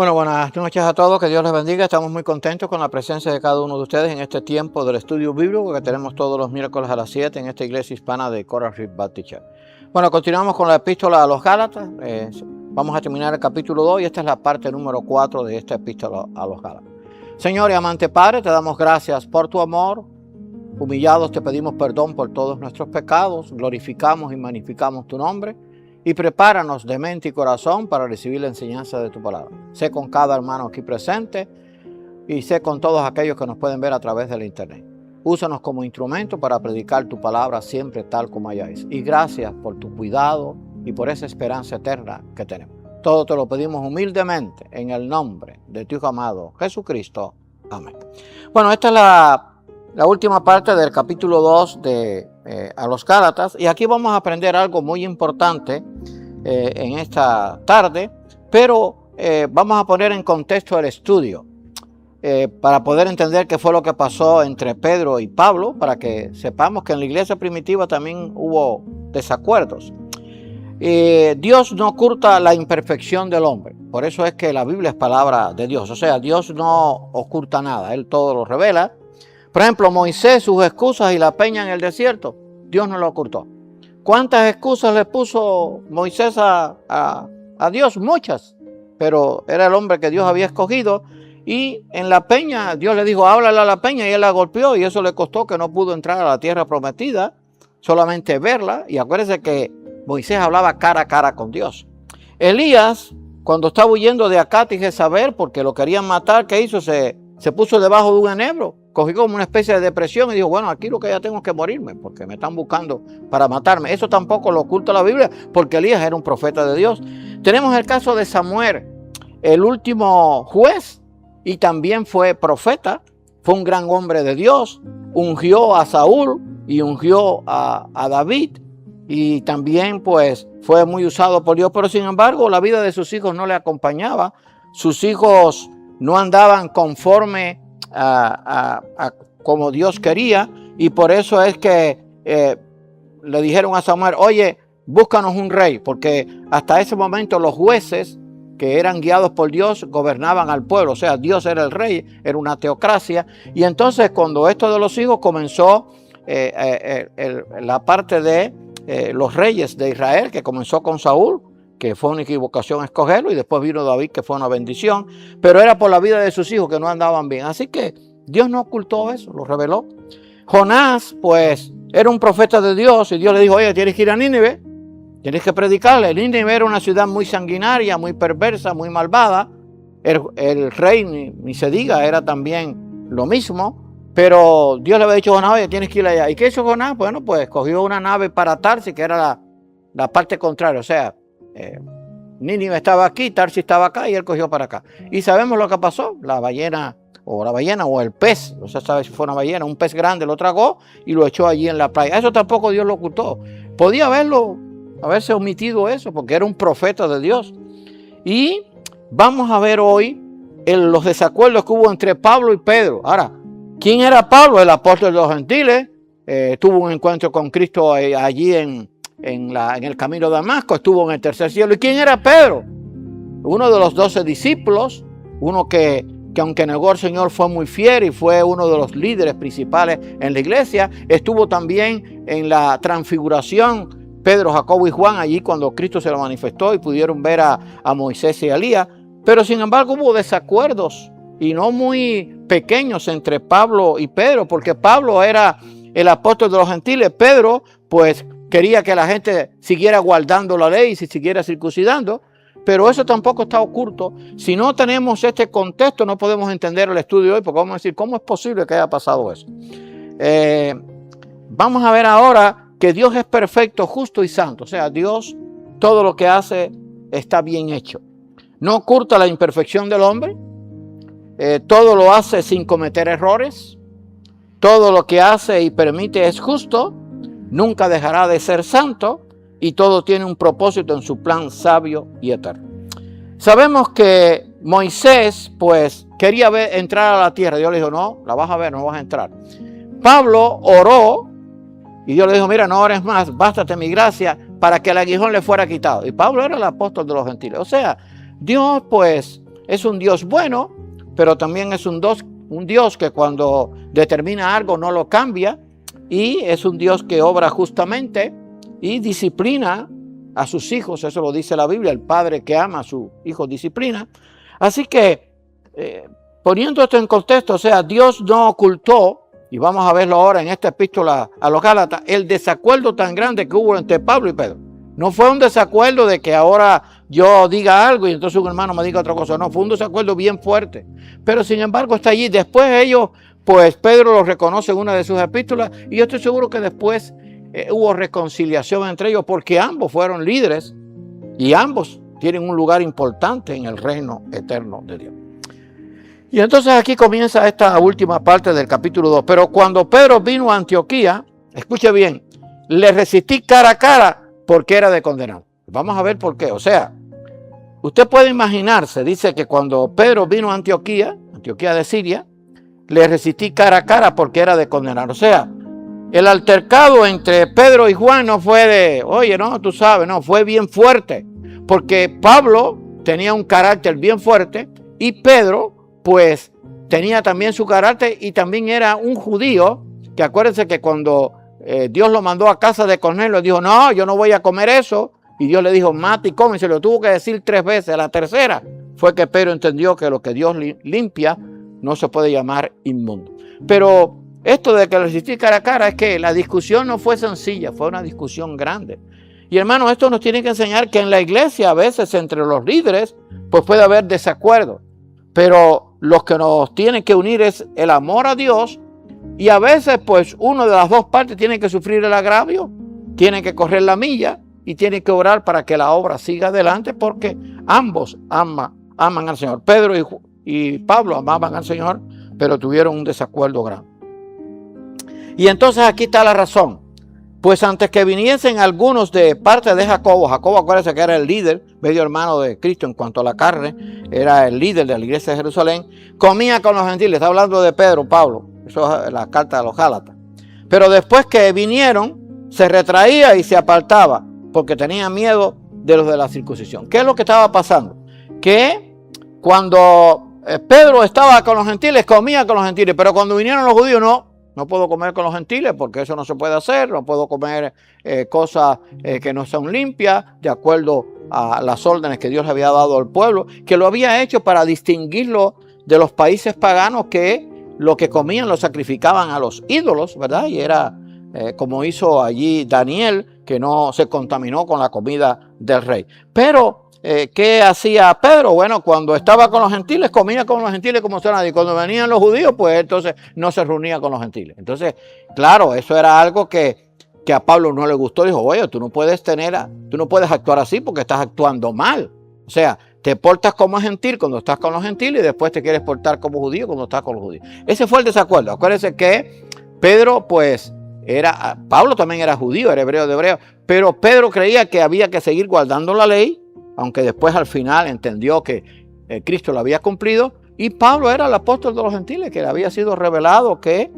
Bueno, buenas noches a todos, que Dios les bendiga. Estamos muy contentos con la presencia de cada uno de ustedes en este tiempo del estudio bíblico que tenemos todos los miércoles a las 7 en esta iglesia hispana de Coral Reef Baptist Church. Bueno, continuamos con la epístola a los Gálatas. Vamos a terminar el capítulo 2 y esta es la parte número 4 de esta epístola a los Gálatas. Señor y amante Padre, te damos gracias por tu amor. Humillados te pedimos perdón por todos nuestros pecados. Glorificamos y magnificamos tu nombre. Y prepáranos de mente y corazón para recibir la enseñanza de tu palabra. Sé con cada hermano aquí presente y sé con todos aquellos que nos pueden ver a través del internet. Úsanos como instrumento para predicar tu palabra siempre tal como hayáis. Y gracias por tu cuidado y por esa esperanza eterna que tenemos. Todo te lo pedimos humildemente en el nombre de tu Hijo amado Jesucristo. Amén. Bueno, esta es la última parte del capítulo 2 de a los Gálatas, y aquí vamos a aprender algo muy importante en esta tarde, pero vamos a poner en contexto el estudio para poder entender qué fue lo que pasó entre Pedro y Pablo, para que sepamos que en la iglesia primitiva también hubo desacuerdos. Dios no oculta la imperfección del hombre, por eso es que la Biblia es palabra de Dios, o sea, Dios no oculta nada, Él todo lo revela. Por ejemplo, Moisés, sus excusas y la peña en el desierto, Dios no lo ocultó. ¿Cuántas excusas le puso Moisés a Dios? Muchas, pero era el hombre que Dios había escogido. Y en la peña, Dios le dijo, háblale a la peña, y él la golpeó, y eso le costó que no pudo entrar a la tierra prometida, solamente verla. Y acuérdense que Moisés hablaba cara a cara con Dios. Elías, cuando estaba huyendo de Acab y Jezabel, porque lo querían matar, ¿qué hizo? Se puso debajo de un enebro, cogió como una especie de depresión y dijo, bueno, aquí lo que ya tengo es que morirme, porque me están buscando para matarme. Eso tampoco lo oculta la Biblia, porque Elías era un profeta de Dios. Tenemos el caso de Samuel, el último juez, y también fue profeta, fue un gran hombre de Dios, ungió a Saúl y ungió a David, y también pues fue muy usado por Dios, pero sin embargo la vida de sus hijos no le acompañaba, sus hijos no andaban conforme a como Dios quería, y por eso es que le dijeron a Samuel, oye, búscanos un rey, porque hasta ese momento los jueces que eran guiados por Dios gobernaban al pueblo, o sea, Dios era el rey, era una teocracia. Y entonces cuando esto de los hijos comenzó la parte de los reyes de Israel, que comenzó con Saúl, que fue una equivocación escogerlo, y después vino David, que fue una bendición, pero era por la vida de sus hijos que no andaban bien. Así que Dios no ocultó eso, lo reveló. Jonás, pues, era un profeta de Dios, y Dios le dijo, oye, tienes que ir a Nínive, tienes que predicarle. Nínive era una ciudad muy sanguinaria, muy perversa, muy malvada. El rey, ni se diga, era también lo mismo, pero Dios le había dicho a Jonás, oye, tienes que ir allá. ¿Y qué hizo Jonás? Bueno, pues cogió una nave para Tarsis, que era la parte contraria, o sea, Nínive estaba aquí, Tarsis estaba acá, y él cogió para acá. Y sabemos lo que pasó. La ballena o el pez, no se sabe si fue una ballena, un pez grande lo tragó y lo echó allí en la playa. Eso tampoco Dios lo ocultó. Podía haberse omitido eso, porque era un profeta de Dios. Y vamos a ver hoy los desacuerdos que hubo entre Pablo y Pedro. Ahora, ¿quién era Pablo? El apóstol de los gentiles. Tuvo un encuentro con Cristo allí en el camino de Damasco, estuvo en el tercer cielo. ¿Y quién era Pedro? Uno de los 12 discípulos, uno que aunque negó al Señor fue muy fiel y fue uno de los líderes principales en la iglesia. Estuvo también en la transfiguración, Pedro, Jacobo y Juan, allí cuando Cristo se lo manifestó y pudieron ver a Moisés y a Elías. Pero sin embargo hubo desacuerdos, y no muy pequeños, entre Pablo y Pedro, porque Pablo era el apóstol de los gentiles. Pedro, pues, quería que la gente siguiera guardando la ley y se siguiera circuncidando, pero eso tampoco está oculto. Si no tenemos este contexto, no podemos entender el estudio de hoy, porque vamos a decir, ¿cómo es posible que haya pasado eso? Vamos a ver ahora que Dios es perfecto, justo y santo. O sea, Dios, todo lo que hace está bien hecho. No oculta la imperfección del hombre, todo lo hace sin cometer errores, todo lo que hace y permite es justo, nunca dejará de ser santo, y todo tiene un propósito en su plan sabio y eterno. Sabemos que Moisés, pues, quería entrar a la tierra. Dios le dijo, no, la vas a ver, no vas a entrar. Pablo oró, y Dios le dijo, mira, no ores más, bástate mi gracia, para que el aguijón le fuera quitado. Y Pablo era el apóstol de los gentiles. O sea, Dios, pues, es un Dios bueno, pero también es un Dios que cuando determina algo no lo cambia, y es un Dios que obra justamente y disciplina a sus hijos. Eso lo dice la Biblia, el padre que ama a su hijo disciplina. Así que, poniendo esto en contexto, o sea, Dios no ocultó, y vamos a verlo ahora en esta epístola a los Gálatas, el desacuerdo tan grande que hubo entre Pablo y Pedro. No fue un desacuerdo de que ahora yo diga algo y entonces un hermano me diga otra cosa. No, fue un desacuerdo bien fuerte. Pero sin embargo está allí. Después ellos, pues Pedro lo reconoce en una de sus epístolas, y yo estoy seguro que después hubo reconciliación entre ellos, porque ambos fueron líderes y ambos tienen un lugar importante en el reino eterno de Dios. Y entonces aquí comienza esta última parte del capítulo 2. Pero cuando Pedro vino a Antioquía, escuche bien, le resistí cara a cara porque era de condenar. Vamos a ver por qué. O sea, usted puede imaginarse, dice que cuando Pedro vino a Antioquía de Siria, le resistí cara a cara porque era de condenar. O sea, el altercado entre Pedro y Juan no fue de, oye, no, tú sabes, no, fue bien fuerte. Porque Pablo tenía un carácter bien fuerte y Pedro, pues, tenía también su carácter y también era un judío, que acuérdense que cuando Dios lo mandó a casa de Cornelio, dijo, no, yo no voy a comer eso. Y Dios le dijo, mate y come. Y se lo tuvo que decir 3 veces. La tercera fue que Pedro entendió que lo que Dios limpia no se puede llamar inmundo. Pero esto de que lo resistí cara a cara es que la discusión no fue sencilla, fue una discusión grande. Y hermanos, esto nos tiene que enseñar que en la iglesia a veces entre los líderes pues puede haber desacuerdo. Pero lo que nos tiene que unir es el amor a Dios. Y a veces, pues, uno de las dos partes tiene que sufrir el agravio, tiene que correr la milla y tiene que orar para que la obra siga adelante, porque ambos aman al Señor. Pedro y Pablo amaban al Señor, pero tuvieron un desacuerdo grande. Y entonces aquí está la razón. Pues antes que viniesen algunos de parte de Jacobo, acuérdense que era el líder, medio hermano de Cristo en cuanto a la carne, era el líder de la iglesia de Jerusalén, comía con los gentiles. Está hablando de Pedro, Pablo. Eso es la carta de los Gálatas. Pero después que vinieron, se retraía y se apartaba porque tenía miedo de los de la circuncisión. ¿Qué es lo que estaba pasando? Que cuando Pedro estaba con los gentiles, comía con los gentiles, pero cuando vinieron los judíos, no puedo comer con los gentiles porque eso no se puede hacer, no puedo comer cosas que no son limpias, de acuerdo a las órdenes que Dios había dado al pueblo, que lo había hecho para distinguirlo de los países paganos que lo que comían lo sacrificaban a los ídolos, ¿verdad? Y era como hizo allí Daniel, que no se contaminó con la comida del rey. Pero, ¿qué hacía Pedro? Bueno, cuando estaba con los gentiles, comía con los gentiles como si nada. Y cuando venían los judíos, pues entonces no se reunía con los gentiles. Entonces, claro, eso era algo que a Pablo no le gustó. Dijo, oye, tú no puedes actuar así porque estás actuando mal. O sea, te portas como gentil cuando estás con los gentiles y después te quieres portar como judío cuando estás con los judíos. Ese fue el desacuerdo. Acuérdense que Pedro, pues, Pablo también era judío, era hebreo de hebreo, pero Pedro creía que había que seguir guardando la ley, aunque después al final entendió que Cristo lo había cumplido, y Pablo era el apóstol de los gentiles, que le había sido revelado que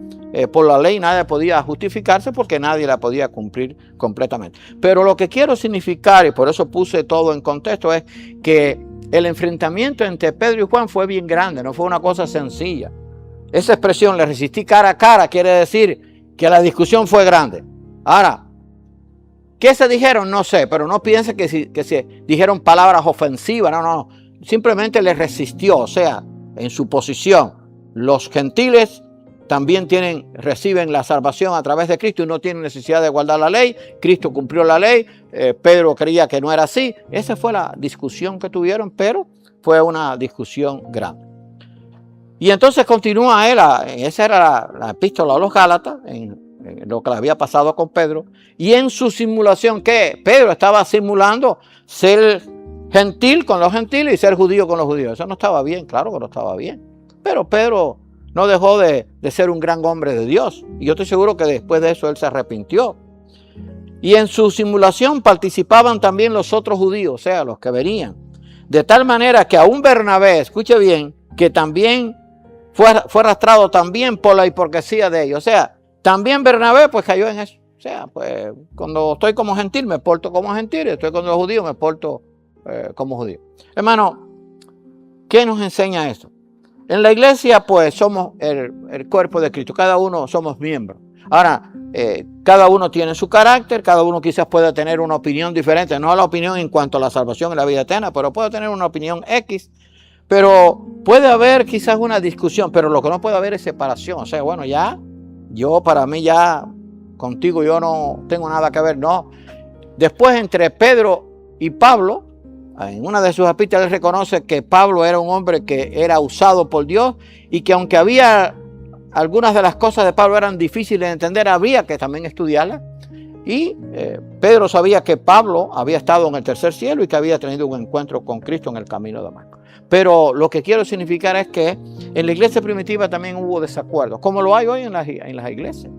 por la ley nadie podía justificarse porque nadie la podía cumplir completamente. Pero lo que quiero significar, y por eso puse todo en contexto, es que el enfrentamiento entre Pedro y Juan fue bien grande, no fue una cosa sencilla. Esa expresión, le resistí cara a cara, quiere decir que la discusión fue grande. Ahora, ¿qué se dijeron? No sé, pero no piense que se dijeron palabras ofensivas, no. Simplemente le resistió, o sea, en su posición. Los gentiles también reciben la salvación a través de Cristo y no tienen necesidad de guardar la ley. Cristo cumplió la ley, Pedro creía que no era así. Esa fue la discusión que tuvieron, pero fue una discusión grande. Y entonces continúa él, esa era la epístola a los Gálatas, en lo que le había pasado con Pedro, y en su simulación, ¿qué? Pedro estaba simulando ser gentil con los gentiles y ser judío con los judíos. Eso no estaba bien, claro que no estaba bien. Pero Pedro no dejó de ser un gran hombre de Dios. Y yo estoy seguro que después de eso él se arrepintió. Y en su simulación participaban también los otros judíos, o sea, los que venían. De tal manera que aún Bernabé, escuche bien, que también fue arrastrado también por la hipocresía de ellos. O sea, también Bernabé pues cayó en eso. O sea, pues cuando estoy como gentil me porto como gentil, estoy con los judíos me porto como judío. Hermano, ¿Qué nos enseña eso? En la iglesia, pues, somos el cuerpo de Cristo. Cada uno somos miembros. Ahora, cada uno tiene su carácter, cada uno quizás pueda tener una opinión diferente. No la opinión en cuanto a la salvación y la vida eterna, pero puede tener una opinión X. Pero puede haber quizás una discusión, pero lo que no puede haber es separación. O sea, bueno, ya, para mí ya, contigo yo no tengo nada que ver. No. Después, entre Pedro y Pablo, en una de sus epístolas, él reconoce que Pablo era un hombre que era usado por Dios y que aunque había algunas de las cosas de Pablo eran difíciles de entender, había que también estudiarlas. Y Pedro sabía que Pablo había estado en el tercer cielo y que había tenido un encuentro con Cristo en el camino de Damasco. Pero lo que quiero significar es que en la iglesia primitiva también hubo desacuerdos, como lo hay hoy en las iglesias.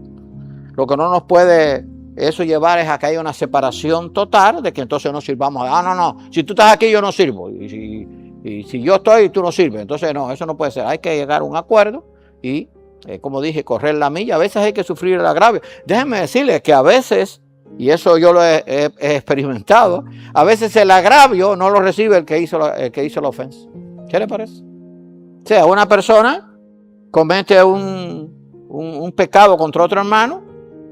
Lo que no nos puede eso llevar es a que haya una separación total de que entonces no sirvamos. No, si tú estás aquí yo no sirvo. Y si yo estoy tú no sirves. Entonces no, eso no puede ser. Hay que llegar a un acuerdo y, como dije, correr la milla. A veces hay que sufrir el agravio. Déjenme decirles que a veces, y eso yo lo he experimentado, a veces el agravio no lo recibe el que hizo la ofensa. ¿Qué le parece? O sea, una persona comete un pecado contra otro hermano,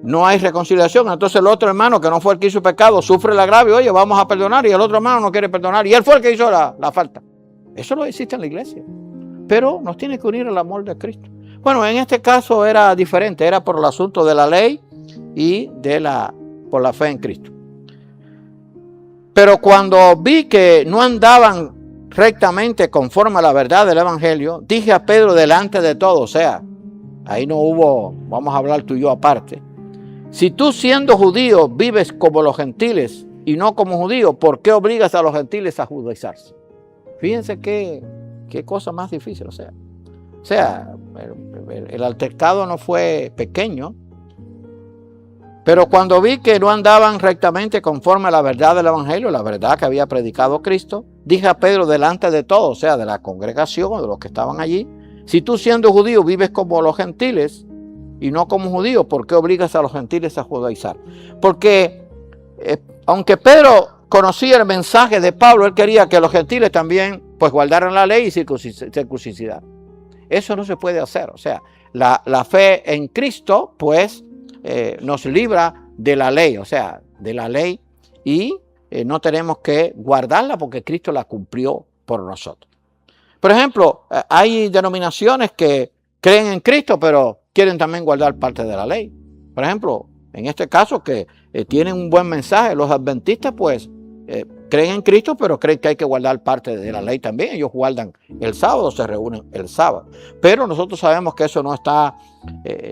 no hay reconciliación, entonces el otro hermano que no fue el que hizo el pecado sufre el agravio, oye, vamos a perdonar, y el otro hermano no quiere perdonar, y él fue el que hizo la falta. Eso no existe en la iglesia, pero nos tiene que unir el amor de Cristo. Bueno, en este caso era diferente, era por el asunto de la ley y por la fe en Cristo. Pero cuando vi que no andaban rectamente conforme a la verdad del evangelio, dije a Pedro delante de todos, o sea, ahí no hubo, vamos a hablar tú y yo aparte. Si tú siendo judío vives como los gentiles y no como judío, ¿por qué obligas a los gentiles a judaizarse? Fíjense qué cosa más difícil, o sea, el altercado no fue pequeño, pero cuando vi que no andaban rectamente conforme a la verdad del evangelio, la verdad que había predicado Cristo, dije a Pedro delante de todos, o sea, de la congregación, de los que estaban allí, si tú siendo judío vives como los gentiles y no como judío, ¿por qué obligas a los gentiles a judaizar? Porque aunque Pedro conocía el mensaje de Pablo, él quería que los gentiles también pues guardaran la ley y circuncidaran. Eso no se puede hacer, o sea, la fe en Cristo pues nos libra de la ley, o sea, de la ley, y no tenemos que guardarla porque Cristo la cumplió por nosotros. Por ejemplo, hay denominaciones que creen en Cristo, pero quieren también guardar parte de la ley. Por ejemplo, en este caso que tienen un buen mensaje, los adventistas pues creen en Cristo, pero creen que hay que guardar parte de la ley también. Ellos guardan el sábado, se reúnen el sábado. Pero nosotros sabemos que eso no está,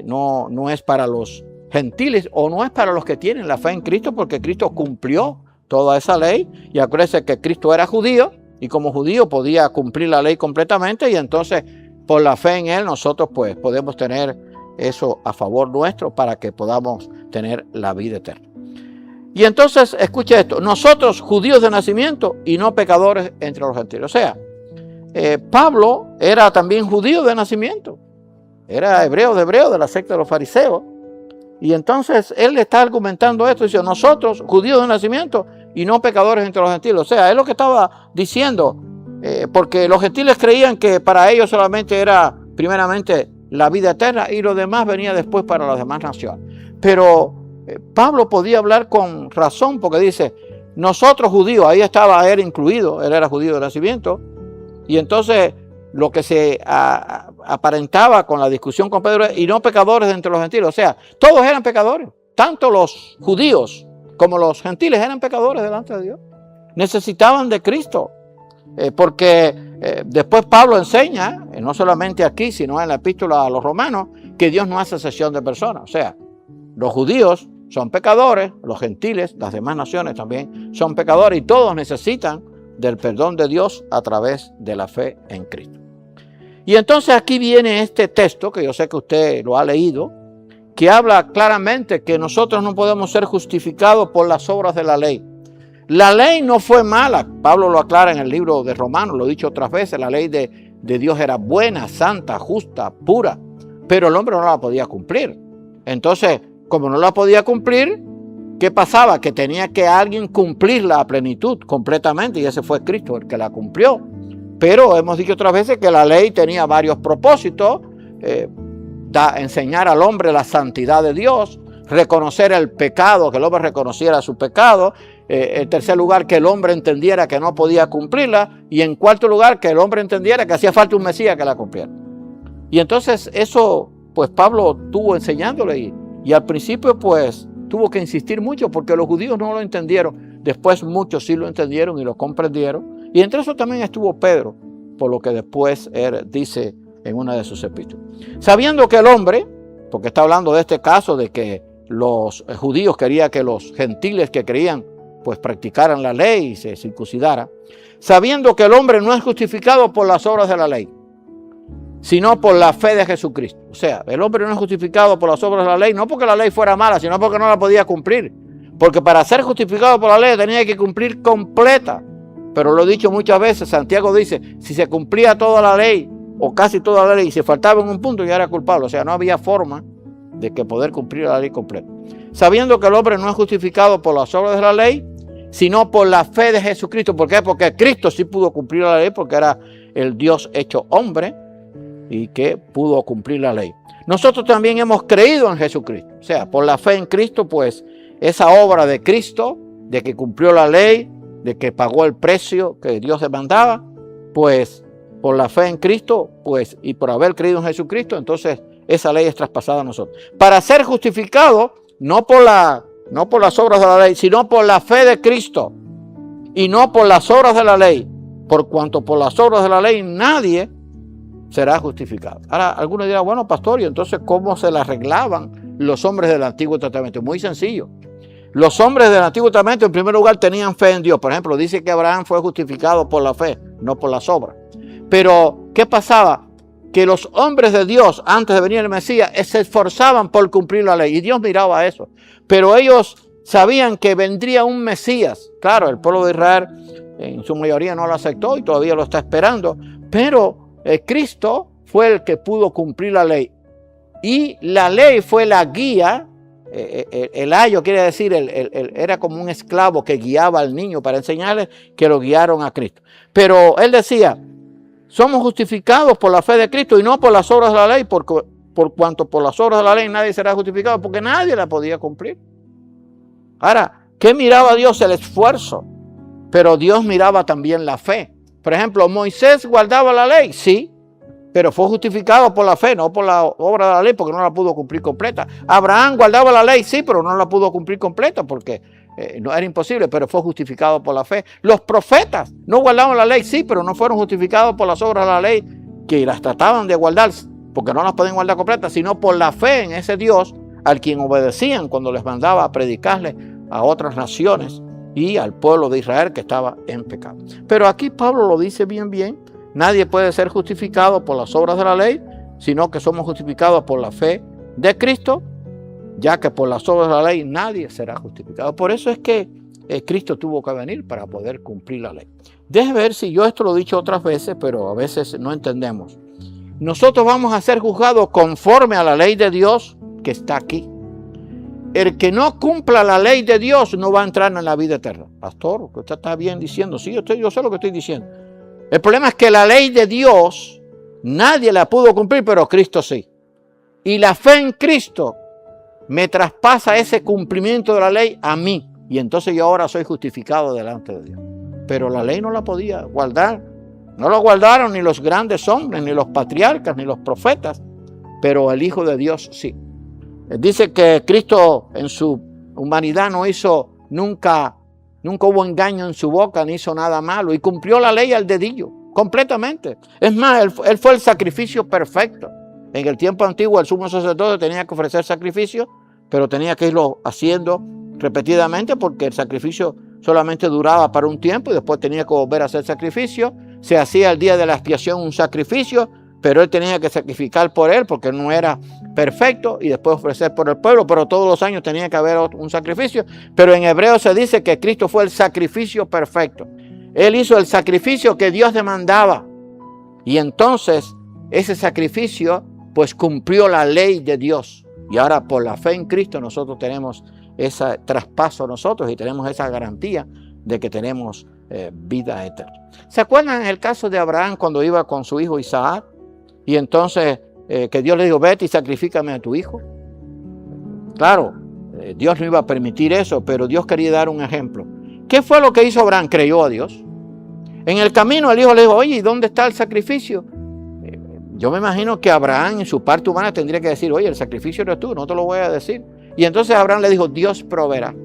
no es para los gentiles o no es para los que tienen la fe en Cristo, porque Cristo cumplió toda esa ley. Y acuérdense que Cristo era judío y como judío podía cumplir la ley completamente, y entonces por la fe en él nosotros pues podemos tener eso a favor nuestro para que podamos tener la vida eterna. Y entonces, escuche esto, nosotros judíos de nacimiento y no pecadores entre los gentiles. O sea, Pablo era también judío de nacimiento, era hebreo de la secta de los fariseos. Y entonces él está argumentando esto, dice, nosotros judíos de nacimiento y no pecadores entre los gentiles. O sea, es lo que estaba diciendo, porque los gentiles creían que para ellos solamente era primeramente la vida eterna y lo demás venía después para las demás naciones. Pero Pablo podía hablar con razón porque dice, nosotros judíos, ahí estaba él incluido, él era judío de nacimiento, y entonces lo que se aparentaba con la discusión con Pedro, y no pecadores entre los gentiles, o sea, todos eran pecadores, tanto los judíos como los gentiles eran pecadores delante de Dios, necesitaban de Cristo, porque después Pablo enseña, no solamente aquí, sino en la epístola a los romanos, que Dios no hace acepción de personas, o sea, los judíos son pecadores, los gentiles, las demás naciones también son pecadores, y todos necesitan del perdón de Dios a través de la fe en Cristo. Y entonces aquí viene este texto, que yo sé que usted lo ha leído, que habla claramente que nosotros no podemos ser justificados por las obras de la ley. La ley no fue mala, Pablo lo aclara en el libro de Romanos, lo he dicho otras veces, la ley de Dios era buena, santa, justa, pura, pero el hombre no la podía cumplir. Entonces, como no la podía cumplir, ¿qué pasaba? Que tenía que alguien cumplirla a plenitud, completamente, y ese fue Cristo el que la cumplió. Pero hemos dicho otras veces que la ley tenía varios propósitos. Enseñar al hombre la santidad de Dios, reconocer el pecado, que el hombre reconociera su pecado. En tercer lugar, que el hombre entendiera que no podía cumplirla. Y en cuarto lugar, que el hombre entendiera que hacía falta un Mesías que la cumpliera. Y entonces eso, pues Pablo estuvo enseñándole y al principio pues tuvo que insistir mucho porque los judíos no lo entendieron. Después muchos sí lo entendieron y lo comprendieron. Y entre eso también estuvo Pedro, por lo que después él dice en una de sus epístolas. Sabiendo que el hombre, porque está hablando de este caso de que los judíos querían que los gentiles que creían pues practicaran la ley y se circuncidaran, sabiendo que el hombre no es justificado por las obras de la ley, sino por la fe de Jesucristo. O sea, el hombre no es justificado por las obras de la ley, no porque la ley fuera mala, sino porque no la podía cumplir. Porque para ser justificado por la ley tenía que cumplir completa. Pero lo he dicho muchas veces, Santiago dice, si se cumplía toda la ley, o casi toda la ley, y se faltaba en un punto, ya era culpable. O sea, no había forma de que poder cumplir la ley completa. Sabiendo que el hombre no es justificado por las obras de la ley, sino por la fe de Jesucristo. ¿Por qué? Porque Cristo sí pudo cumplir la ley, porque era el Dios hecho hombre y que pudo cumplir la ley. Nosotros también hemos creído en Jesucristo. O sea, por la fe en Cristo, pues esa obra de Cristo, de que cumplió la ley, de que pagó el precio que Dios demandaba, pues por la fe en Cristo, pues, y por haber creído en Jesucristo, entonces esa ley es traspasada a nosotros. Para ser justificado, no por las obras de la ley, sino por la fe de Cristo, y no por las obras de la ley, por cuanto por las obras de la ley nadie será justificado. Ahora, algunos dirán, bueno, pastor, ¿y entonces cómo se la arreglaban los hombres del Antiguo Testamento? Muy sencillo. Los hombres del Antiguo Testamento, en primer lugar, tenían fe en Dios. Por ejemplo, dice que Abraham fue justificado por la fe, no por las obras. Pero, ¿qué pasaba? Que los hombres de Dios, antes de venir el Mesías, se esforzaban por cumplir la ley. Y Dios miraba eso. Pero ellos sabían que vendría un Mesías. Claro, el pueblo de Israel, en su mayoría, no lo aceptó y todavía lo está esperando. Pero Cristo fue el que pudo cumplir la ley. Y la ley fue la guía. El ayo quiere decir, era como un esclavo que guiaba al niño para enseñarle que lo guiaron a Cristo. Pero él decía, somos justificados por la fe de Cristo y no por las obras de la ley, por cuanto por las obras de la ley nadie será justificado, porque nadie la podía cumplir. Ahora, ¿qué miraba Dios? El esfuerzo, pero Dios miraba también la fe. Por ejemplo, Moisés guardaba la ley, sí, pero fue justificado por la fe, no por la obra de la ley, porque no la pudo cumplir completa. Abraham guardaba la ley, sí, pero no la pudo cumplir completa, porque no era imposible, pero fue justificado por la fe. Los profetas no guardaban la ley, sí, pero no fueron justificados por las obras de la ley, que las trataban de guardar, porque no las podían guardar completas, sino por la fe en ese Dios al quien obedecían cuando les mandaba a predicarle a otras naciones y al pueblo de Israel que estaba en pecado. Pero aquí Pablo lo dice bien. Nadie puede ser justificado por las obras de la ley, sino que somos justificados por la fe de Cristo, ya que por las obras de la ley nadie será justificado. Por eso es que Cristo tuvo que venir para poder cumplir la ley. Deje ver si yo esto lo he dicho otras veces, pero a veces no entendemos. Nosotros vamos a ser juzgados conforme a la ley de Dios que está aquí. El que no cumpla la ley de Dios no va a entrar en la vida eterna. Pastor, usted está bien diciendo. Sí, yo sé lo que estoy diciendo. El problema es que la ley de Dios nadie la pudo cumplir, pero Cristo sí. Y la fe en Cristo me traspasa ese cumplimiento de la ley a mí. Y entonces yo ahora soy justificado delante de Dios. Pero la ley no la podía guardar. No lo guardaron ni los grandes hombres, ni los patriarcas, ni los profetas. Pero el Hijo de Dios sí. Dice que Cristo en su humanidad no hizo nunca hubo engaño en su boca, ni hizo nada malo. Y cumplió la ley al dedillo, completamente. Es más, él fue el sacrificio perfecto. En el tiempo antiguo el sumo sacerdote tenía que ofrecer sacrificio, pero tenía que irlo haciendo repetidamente porque el sacrificio solamente duraba para un tiempo y después tenía que volver a hacer sacrificio. Se hacía el día de la expiación un sacrificio, pero él tenía que sacrificar por él porque no era perfecto y después ofrecer por el pueblo, pero todos los años tenía que haber un sacrificio. Pero en hebreo se dice que Cristo fue el sacrificio perfecto. Él hizo el sacrificio que Dios demandaba y entonces ese sacrificio pues cumplió la ley de Dios. Y ahora por la fe en Cristo nosotros tenemos ese traspaso nosotros y tenemos esa garantía de que tenemos vida eterna. ¿Se acuerdan el caso de Abraham cuando iba con su hijo Isaac? Y entonces que Dios le dijo, vete y sacrifícame a tu hijo. Claro, Dios no iba a permitir eso, pero Dios quería dar un ejemplo. ¿Qué fue lo que hizo Abraham? Creyó a Dios. En el camino el hijo le dijo, oye, ¿y dónde está el sacrificio? Yo me imagino que Abraham en su parte humana tendría que decir, oye, el sacrificio eres tú, no te lo voy a decir. Y entonces Abraham le dijo, Dios proveerá.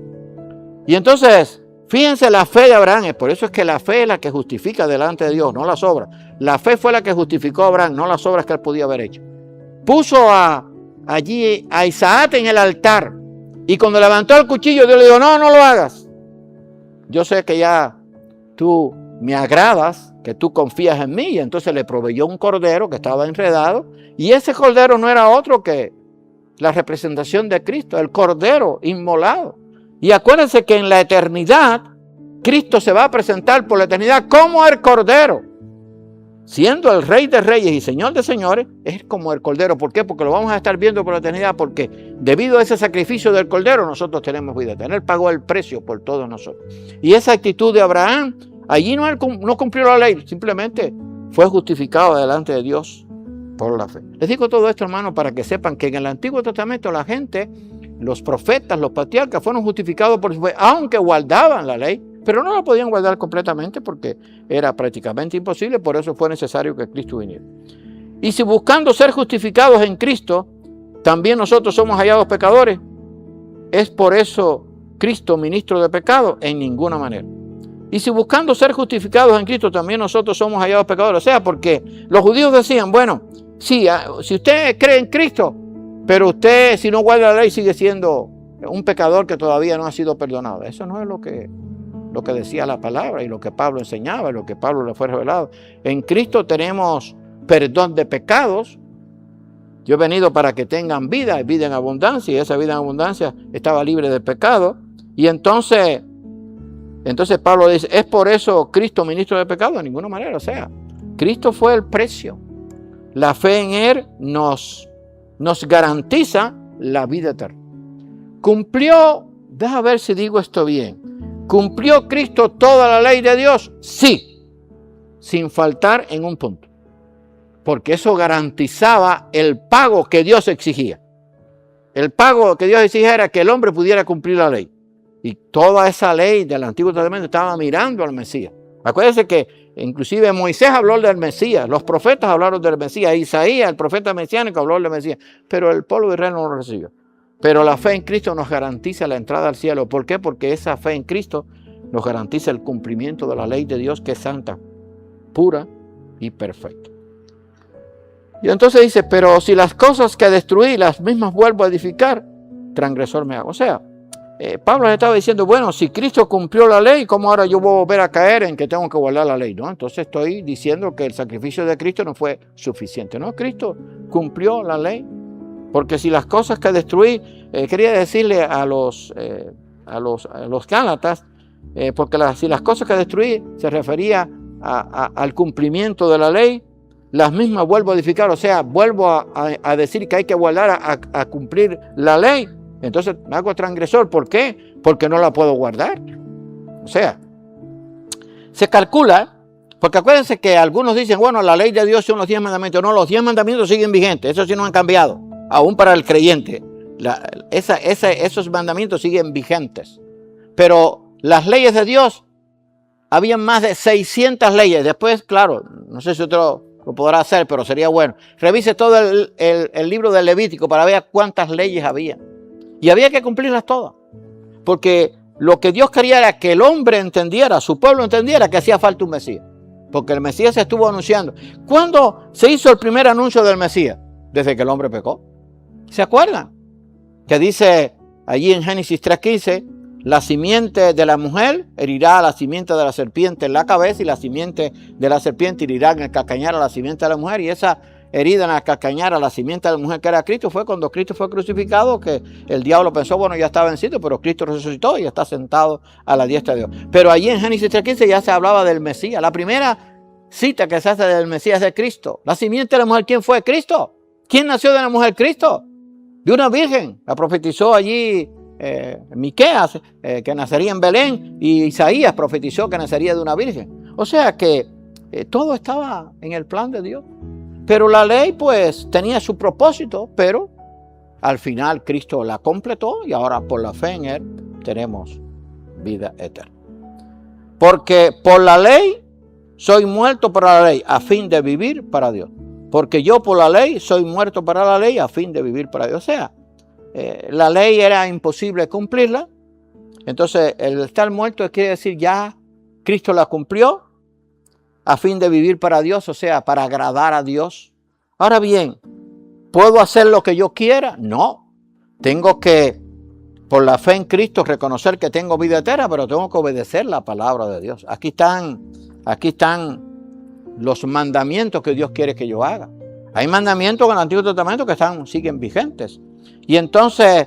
Y entonces, fíjense la fe de Abraham, por eso es que la fe es la que justifica delante de Dios, no las obras. La fe fue la que justificó a Abraham, no las obras que él podía haber hecho. Puso allí a Isaac en el altar y cuando levantó el cuchillo Dios le dijo, no, no lo hagas. Yo sé que ya tú me agradas, que tú confías en mí. Y entonces le proveyó un cordero que estaba enredado y ese cordero no era otro que la representación de Cristo, el cordero inmolado. Y acuérdense que en la eternidad Cristo se va a presentar por la eternidad como el cordero. Siendo el Rey de Reyes y Señor de Señores, es como el Cordero. ¿Por qué? Porque lo vamos a estar viendo por la eternidad, porque debido a ese sacrificio del Cordero nosotros tenemos vida eterna. Él pagó el precio por todos nosotros. Y esa actitud de Abraham, allí no cumplió la ley, simplemente fue justificado delante de Dios por la fe. Les digo todo esto, hermano, para que sepan que en el Antiguo Testamento la gente, los profetas, los patriarcas fueron justificados por su fe, aunque guardaban la ley. Pero no la podían guardar completamente porque era prácticamente imposible, por eso fue necesario que Cristo viniera. Y si buscando ser justificados en Cristo, también nosotros somos hallados pecadores, ¿es por eso Cristo ministro de pecado? En ninguna manera. Y si buscando ser justificados en Cristo, también nosotros somos hallados pecadores. O sea, porque los judíos decían, bueno, sí, si usted cree en Cristo, pero usted si no guarda la ley sigue siendo un pecador que todavía no ha sido perdonado. Eso no es lo que decía la palabra y lo que Pablo enseñaba y lo que Pablo le fue revelado. En Cristo tenemos perdón de pecados. Yo he venido para que tengan vida, vida en abundancia, y esa vida en abundancia estaba libre de pecado. Y entonces Pablo dice, ¿es por eso Cristo ministro de pecado? De ninguna manera. O sea, Cristo fue el precio. La fe en Él nos garantiza la vida eterna. Cumplió, déjame ver si digo esto bien, ¿cumplió Cristo toda la ley de Dios? Sí, sin faltar en un punto. Porque eso garantizaba el pago que Dios exigía. El pago que Dios exigía era que el hombre pudiera cumplir la ley. Y toda esa ley del Antiguo Testamento estaba mirando al Mesías. Acuérdense que inclusive Moisés habló del Mesías, los profetas hablaron del Mesías, Isaías, el profeta mesiánico, habló del Mesías, pero el pueblo de Israel no lo recibió. Pero la fe en Cristo nos garantiza la entrada al cielo. ¿Por qué? Porque esa fe en Cristo nos garantiza el cumplimiento de la ley de Dios, que es santa, pura y perfecta. Y entonces dice, pero si las cosas que destruí, las mismas vuelvo a edificar, transgresor me hago. O sea, Pablo le estaba diciendo, bueno, si Cristo cumplió la ley, ¿cómo ahora yo voy a volver a caer en que tengo que guardar la ley? ¿No? Entonces estoy diciendo que el sacrificio de Cristo no fue suficiente. No, Cristo cumplió la ley. Porque si las cosas que destruí, quería decirle a los Gálatas, porque si las cosas que destruí se refería al cumplimiento de la ley, las mismas vuelvo a edificar, o sea, vuelvo a decir que hay que guardar a cumplir la ley. Entonces me hago transgresor. ¿Por qué? Porque no la puedo guardar. O sea, se calcula, porque acuérdense que algunos dicen, bueno, la ley de Dios son los 10 mandamientos. No, los 10 mandamientos siguen vigentes, eso sí no han cambiado. Aún para el creyente, esos mandamientos siguen vigentes. Pero las leyes de Dios, habían más de 600 leyes. Después, claro, no sé si otro lo podrá hacer, pero sería bueno. Revise todo el libro del Levítico para ver cuántas leyes había. Y había que cumplirlas todas. Porque lo que Dios quería era que el hombre entendiera, su pueblo entendiera que hacía falta un Mesías. Porque el Mesías se estuvo anunciando. ¿Cuándo se hizo el primer anuncio del Mesías? Desde que el hombre pecó. ¿Se acuerdan? Que dice allí en Génesis 3:15, la simiente de la mujer herirá a la simiente de la serpiente en la cabeza, y la simiente de la serpiente herirá en el calcañar a la simiente de la mujer. Y esa herida en el calcañar a la simiente de la mujer, que era Cristo, fue cuando Cristo fue crucificado, que el diablo pensó, bueno, ya está vencido, pero Cristo resucitó y está sentado a la diestra de Dios. Pero allí en Génesis 3:15 ya se hablaba del Mesías. La primera cita que se hace del Mesías es Cristo. La simiente de la mujer, ¿quién fue? Cristo. ¿Quién nació de la mujer? Cristo. De una virgen. La profetizó allí Miqueas, que nacería en Belén, y Isaías profetizó que nacería de una virgen. O sea que todo estaba en el plan de Dios. Pero la ley pues tenía su propósito, pero al final Cristo la completó y ahora por la fe en Él tenemos vida eterna. Porque por la ley soy muerto para la ley a fin de vivir para Dios. Porque yo por la ley soy muerto para la ley a fin de vivir para Dios. O sea, la ley era imposible cumplirla. Entonces el estar muerto quiere decir ya Cristo la cumplió a fin de vivir para Dios, o sea, para agradar a Dios. Ahora bien, ¿puedo hacer lo que yo quiera? No. Tengo que, por la fe en Cristo, reconocer que tengo vida eterna, pero tengo que obedecer la palabra de Dios. Aquí están los mandamientos que Dios quiere que yo haga. Hay mandamientos en el Antiguo Testamento que siguen vigentes. Y entonces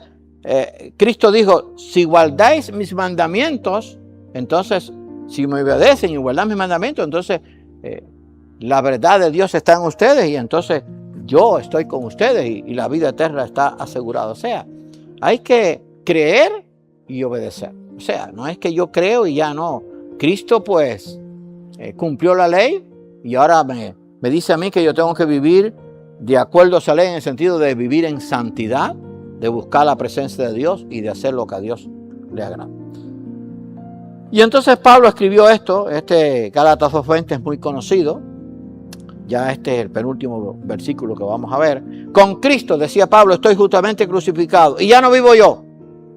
Cristo dijo, si guardáis mis mandamientos, entonces, si me obedecen y guardan mis mandamientos, entonces la verdad de Dios está en ustedes y entonces yo estoy con ustedes y la vida eterna está asegurada. O sea, hay que creer y obedecer. O sea, no es que yo creo y ya no. Cristo pues cumplió la ley y ahora me dice a mí que yo tengo que vivir de acuerdo a esa ley en el sentido de vivir en santidad, de buscar la presencia de Dios y de hacer lo que a Dios le agrada. Y entonces Pablo escribió esto, Gálatas 2:20 es muy conocido, ya este es el penúltimo versículo que vamos a ver. Con Cristo, decía Pablo, estoy justamente crucificado y ya no vivo yo,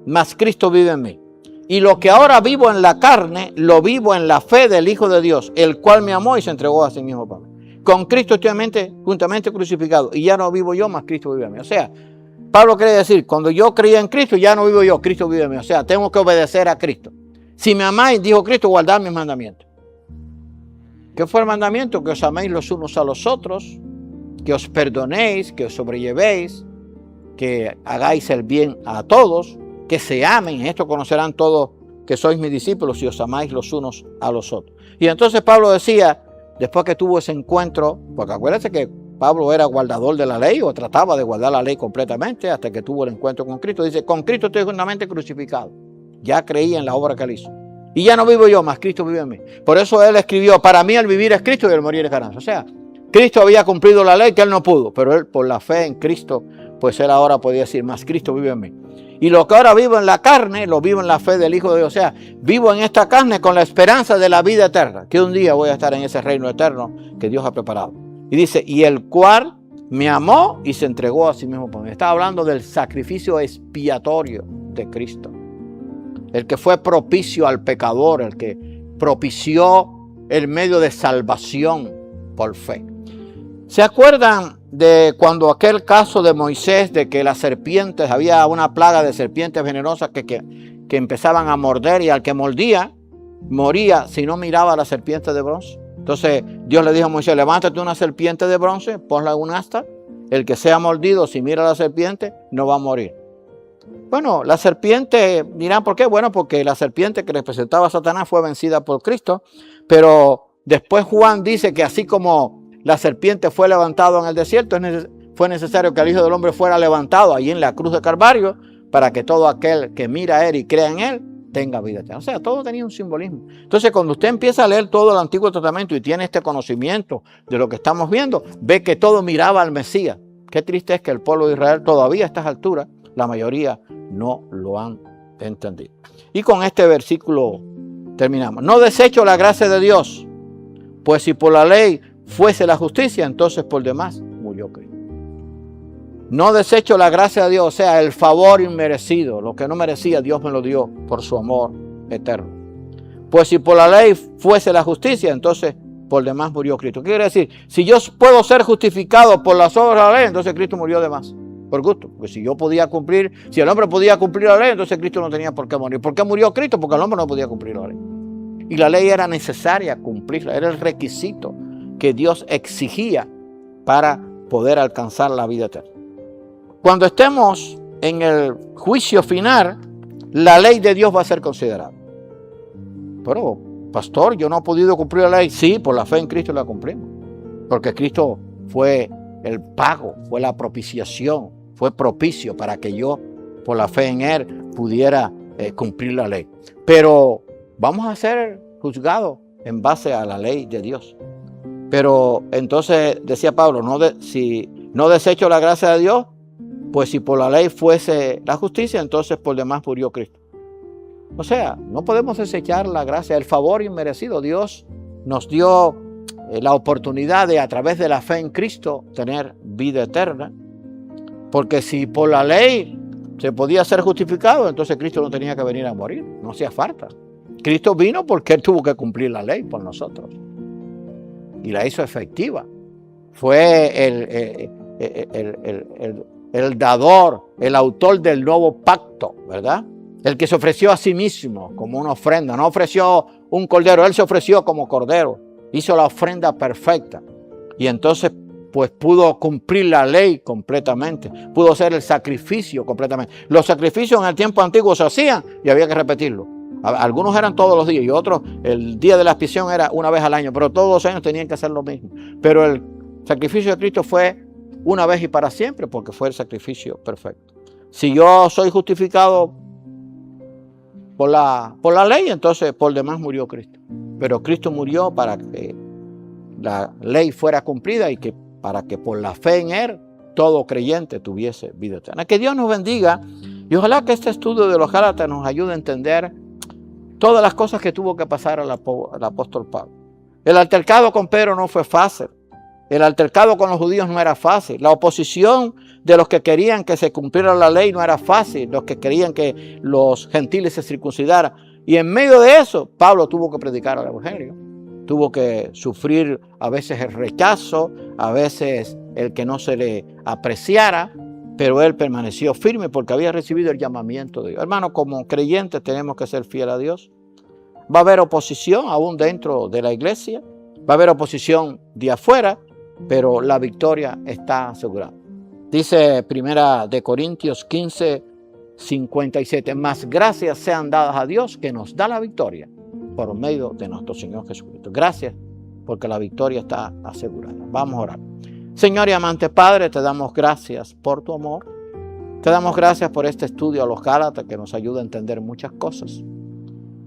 mas Cristo vive en mí. Y lo que ahora vivo en la carne, lo vivo en la fe del Hijo de Dios, el cual me amó y se entregó a sí mismo para mí. Con Cristo estoy juntamente crucificado y ya no vivo yo, mas Cristo vive en mí. O sea, Pablo quiere decir, cuando yo creía en Cristo, ya no vivo yo, Cristo vive en mí. O sea, tengo que obedecer a Cristo. Si me amáis, dijo Cristo, guardad mis mandamientos. ¿Qué fue el mandamiento? Que os améis los unos a los otros, que os perdonéis, que os sobrellevéis, que hagáis el bien a todos, que se amen. En esto conocerán todos que sois mis discípulos si os amáis los unos a los otros. Y entonces Pablo decía, después que tuvo ese encuentro, porque acuérdense que Pablo era guardador de la ley o trataba de guardar la ley completamente hasta que tuvo el encuentro con Cristo. Dice, con Cristo estoy juntamente crucificado. Ya creí en la obra que él hizo. Y ya no vivo yo, mas Cristo vive en mí. Por eso él escribió, para mí el vivir es Cristo y el morir es ganancia. O sea, Cristo había cumplido la ley que él no pudo, pero él por la fe en Cristo, pues él ahora podía decir, mas Cristo vive en mí. Y lo que ahora vivo en la carne, lo vivo en la fe del Hijo de Dios. O sea, vivo en esta carne con la esperanza de la vida eterna, que un día voy a estar en ese reino eterno que Dios ha preparado. Y dice, y el cual me amó y se entregó a sí mismo por mí. Está hablando del sacrificio expiatorio de Cristo. El que fue propicio al pecador, el que propició el medio de salvación por fe. ¿Se acuerdan de cuando aquel caso de Moisés, de que las serpientes, había una plaga de serpientes venenosas que empezaban a morder y al que mordía, moría si no miraba a la serpiente de bronce? Entonces Dios le dijo a Moisés, levántate una serpiente de bronce, ponla en un asta, el que sea mordido, si mira a la serpiente, no va a morir. Bueno, la serpiente, dirán, ¿por qué? Bueno, porque la serpiente que representaba a Satanás fue vencida por Cristo, pero después Juan dice que así como la serpiente fue levantada en el desierto, fue necesario que el Hijo del Hombre fuera levantado allí en la cruz de Calvario para que todo aquel que mira a él y crea en él tenga vida eterna. O sea, todo tenía un simbolismo. Entonces, cuando usted empieza a leer todo el Antiguo Testamento y tiene este conocimiento de lo que estamos viendo, ve que todo miraba al Mesías. Qué triste es que el pueblo de Israel todavía a estas alturas, la mayoría no lo han entendido. Y con este versículo terminamos. No desecho la gracia de Dios, pues si por la ley fuese la justicia, entonces por demás murió Cristo. No desecho la gracia de Dios, o sea, el favor inmerecido, lo que no merecía, Dios me lo dio por su amor eterno. Pues si por la ley fuese la justicia, entonces por demás murió Cristo. ¿Qué quiere decir? Si yo puedo ser justificado por las obras de la ley, entonces Cristo murió de más. Por gusto, porque si yo podía cumplir, si el hombre podía cumplir la ley, entonces Cristo no tenía por qué morir. ¿Por qué murió Cristo? Porque el hombre no podía cumplir la ley. Y la ley era necesaria cumplirla, era el requisito que Dios exigía para poder alcanzar la vida eterna. Cuando estemos en el juicio final, la ley de Dios va a ser considerada. Pero, pastor, yo no he podido cumplir la ley. Sí, por la fe en Cristo la cumplimos. Porque Cristo fue el pago, fue la propiciación, fue propicio para que yo, por la fe en Él, pudiera cumplir la ley. Pero vamos a ser juzgados en base a la ley de Dios. Pero entonces decía Pablo, si no desecho la gracia de Dios, pues si por la ley fuese la justicia, entonces por demás murió Cristo. O sea, no podemos desechar la gracia, el favor inmerecido. Dios nos dio la oportunidad de, a través de la fe en Cristo, tener vida eterna. Porque si por la ley se podía ser justificado, entonces Cristo no tenía que venir a morir, no hacía falta. Cristo vino porque Él tuvo que cumplir la ley por nosotros. Y la hizo efectiva. Fue el dador, el autor del nuevo pacto, ¿verdad? El que se ofreció a sí mismo como una ofrenda. No ofreció un cordero, Él se ofreció como cordero. Hizo la ofrenda perfecta. Y entonces pues pudo cumplir la ley completamente. Pudo hacer el sacrificio completamente. Los sacrificios en el tiempo antiguo se hacían y había que repetirlo. Algunos eran todos los días y otros el día de la expiación era una vez al año. Pero todos los años tenían que hacer lo mismo. Pero el sacrificio de Cristo fue una vez y para siempre porque fue el sacrificio perfecto. Si yo soy justificado por la ley, entonces por demás murió Cristo. Pero Cristo murió para que la ley fuera cumplida y para que por la fe en Él todo creyente tuviese vida eterna. Que Dios nos bendiga y ojalá que este estudio de los Gálatas nos ayude a entender todas las cosas que tuvo que pasar el apóstol Pablo. El altercado con Pedro no fue fácil. El altercado con los judíos no era fácil. La oposición de los que querían que se cumpliera la ley no era fácil. Los que querían que los gentiles se circuncidaran. Y en medio de eso, Pablo tuvo que predicar el evangelio. Tuvo que sufrir a veces el rechazo, a veces el que no se le apreciara, pero él permaneció firme porque había recibido el llamamiento de Dios. Hermano, como creyentes tenemos que ser fieles a Dios. Va a haber oposición aún dentro de la iglesia, va a haber oposición de afuera, pero la victoria está asegurada. Dice 1 Corintios 15, 57, más gracias sean dadas a Dios que nos da la victoria por medio de nuestro Señor Jesucristo. Gracias porque la victoria está asegurada. Vamos a orar. Señor y amante Padre, te damos gracias por tu amor. Te damos gracias por este estudio a los Gálatas que nos ayuda a entender muchas cosas.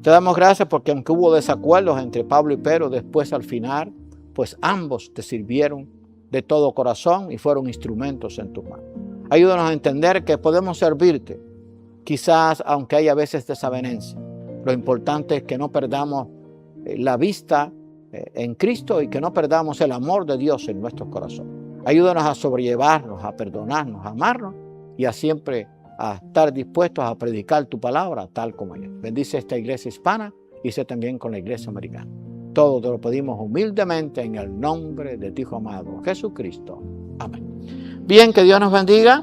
Te damos gracias porque aunque hubo desacuerdos entre Pablo y Pedro, después al final, pues ambos te sirvieron de todo corazón y fueron instrumentos en tus manos. Ayúdanos a entender que podemos servirte, quizás aunque haya a veces desavenencia. Lo importante es que no perdamos la vista en Cristo y que no perdamos el amor de Dios en nuestros corazones. Ayúdanos a sobrellevarnos, a perdonarnos, a amarnos y a siempre a estar dispuestos a predicar tu palabra tal como es. Bendice esta iglesia hispana y sé también con la iglesia americana. Todo te lo pedimos humildemente en el nombre de tu Hijo amado, Jesucristo. Amén. Bien, que Dios nos bendiga.